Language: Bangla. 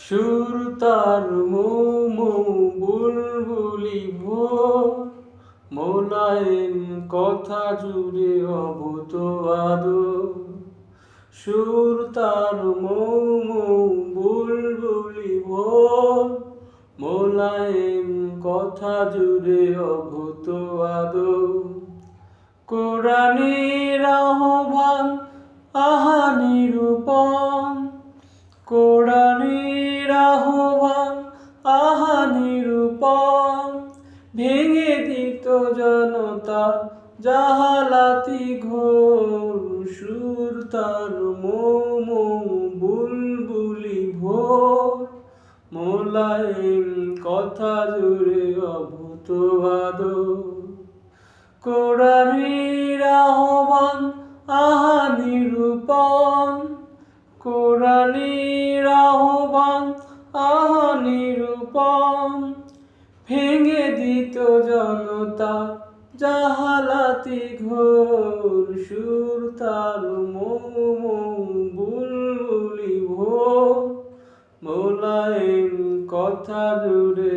সুর তার মৌ মৌ বুলবুলি ভোর, মোলায়েম কথা জুড়ে অভূত আদর। সুর তার মৌ মৌ বুলবুলি ভোর, মোলায়েম কথা জুড়ে অভূত আদর। কোরআনের আহ্বান আহা নিরূপণ, কোরআনের আহ্বান আহা নিরূপণ, ভেঙে দিত জনতা জাহালাতি ঘোর। সুর তার মৌ মৌ বুলবুলি ভোর, মোলায়েম কথা জুড়ে অভূত আদর। কোরআনের আহ্বান আহা নিরূপণ, কোরআনের আহ্বান আহা নিরূপণ, ভেঙে দিত জনতা জাহালাতি ঘোর। সুর তার মৌ মৌ বুলবুলি ভোর, মোলায়েম কথা জুড়ে